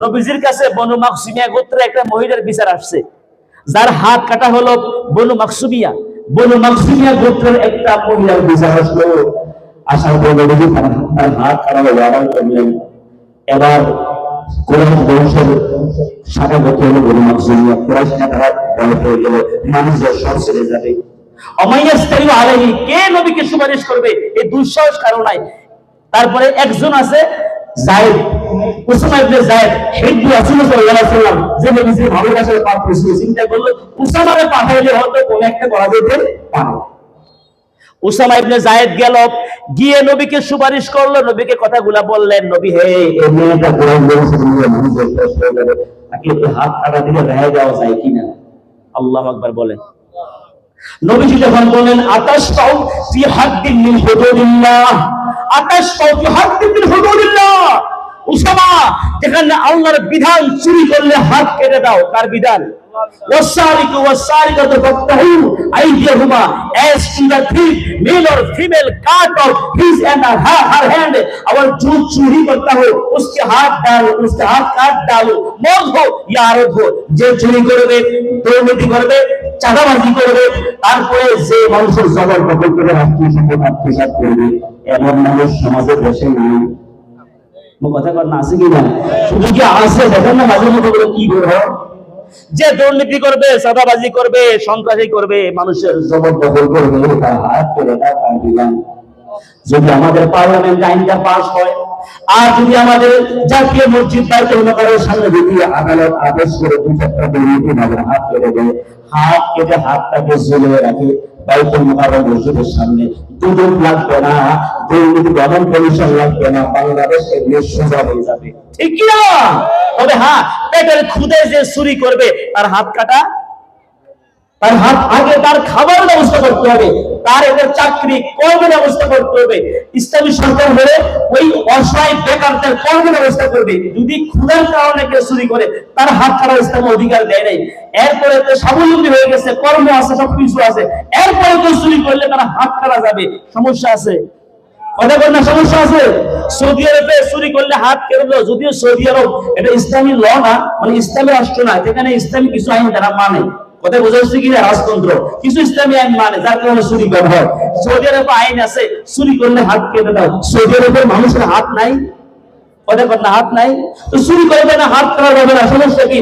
নবীজির কাছে বনু মাখসুমিয়া গোত্রের একটা মহিলার বিচার আসছে, যার হাত কাটা হলো বনু মাখসুমিয়া। বনু মাখসুমিয়া গোত্রের একটা মহিলার বিচার আসলো, আসার পর নবীজি তার হাত কাটা হলো, আবার করলেন। এবার কুরাইশ বংশের শাখা গোত্র হলো বনু মাখসুমিয়া। কুরাইশ শাখা বড় হয়ে গেল, মানুষের সব ছেড়ে যাবে। অমাইয়াস্তারিউ আলাইহি, কে নবীকে সুপারিশ করবে, এই দুঃসাহস কারো নাই। তারপরে একজন আছে যায়েদ, উসামা ইবনে যায়েদ, হিব্বু রাসূলুল্লাহ সাল্লাল্লাহু আলাইহি ওয়াসাল্লাম, যে নবীজির ভালোবাসার পাত্র ছিল। চিন্তা করলো উসামারে পাঠাইলে হয়তো কোন একটা করা যেতে পারে। উসামা ইবনে যায়েদ গেল, গিয়ে নবীকে সুপারিশ করলো, নবীকে কথাগুলা বললেন। নবী, হে এই মেয়েটা কোরআন বলছে, মানুষের কষ্ট হয়ে যাবে, তাকে একটু হাত কাটা দিলে রেহাই দেওয়া যায় কিনা? আল্লাহু আকবার বলেন। নবীজি যখন বলেন আতাশফাউ ফি হাদ্দিন মিন হুদুদিল্লাহ, আতাশফাউ ফি হাদ্দিন মিন হুদুদিল্লাহ, উসামা যেখানে আল্লাহর বিধান চুরি করলে হাত কেটে দাও। কার বিধান? ওয়াসারিকু ওয়াসারিকাতু ফাকতাহু আইদিয়াহুমা, as in the thief, male or female, cut off his and her hand। और जो चोरी करता हो उसके हाथ डालो, उसके हाथ काट डालो, मर्द हो या औरत हो। যে চুরি করবে, দুর্নীতি করবে, চাঁদাবাজি করবে, তারপরে যে মানুষের জবর দখল করে রাষ্ট্রীয় সম্পদ আত্মসাৎ করবে, এমন মানুষ সমাজে দেশে নাই। কথা কর না, আছে কি না? শুধু কি আছে? দেখেন না মাঝে মধ্যে কি করবে, যে দুর্নীতি করবে, চাঁদাবাজি করবে, সন্ত্রাসী করবে, মানুষের জবর দখল করবে, তার হাত কেটে দাও, তার বিধান। যদি আমাদের পার্লামেন্ট আইনটা পাস হয়, আর যদি আমাদের জাতীয় মসজিদ বাইতুল সামনে যদি আদালত আদেশ করে দু চারটা দুর্নীতি ভাবে হাত কেটে দেয়, হাত কেটে হাতটাকে ঝুলিয়ে রাখে বাইতুল মুকাররম মসজিদের সামনে, দুদক লাগবে না, দুর্নীতি দমন কমিশন লাগবে না, বাংলাদেশ এগুলো সোজা হয়ে যাবে। ঠিক কি না? তবে হ্যাঁ, পেটের খুদে যে চুরি করবে তার হাত কাটা, তার হাত আগে তার খাবার ব্যবস্থা করতে হবে, তার এদের চাকরি কর্মের ব্যবস্থা করতে হবে। ইসলামী সরকার হলে ওই অসহায় বেকারদের কর্মের ব্যবস্থা করবে। যদি ক্ষুধার কারণে কেউ চুরি করে, তার হাত কাটার ইসলাম অধিকার দেয় নাই। এরপরে তো স্বাবলম্বী হয়ে গেছে, কর্ম আছে, সবকিছু আছে, এরপরে কেউ চুরি করলে তার হাত কাটা যাবে। সমস্যা আছে? কথা বল না, সমস্যা আছে? সৌদি আরবে চুরি করলে হাত কেটে দেওয়া, যদিও সৌদি আরব এটা ইসলামী ল না, মানে ইসলামী রাষ্ট্র না, যেখানে ইসলামী কিছু আইন তারা মানে। কথা বোঝা যাচ্ছে কি? রাজতন্ত্র কিছু ইসলামী আইন মানে, যার কারণে চুরি করা হয়। সৌদি আরবে আইন আছে চুরি করলে হাত কেটে দাও। সৌদি আরবের মানুষের হাত নাই, কথা বল না, হাত নাই, তো চুরি করবে না, হাত কাটা যাবে না। সমস্যা কি?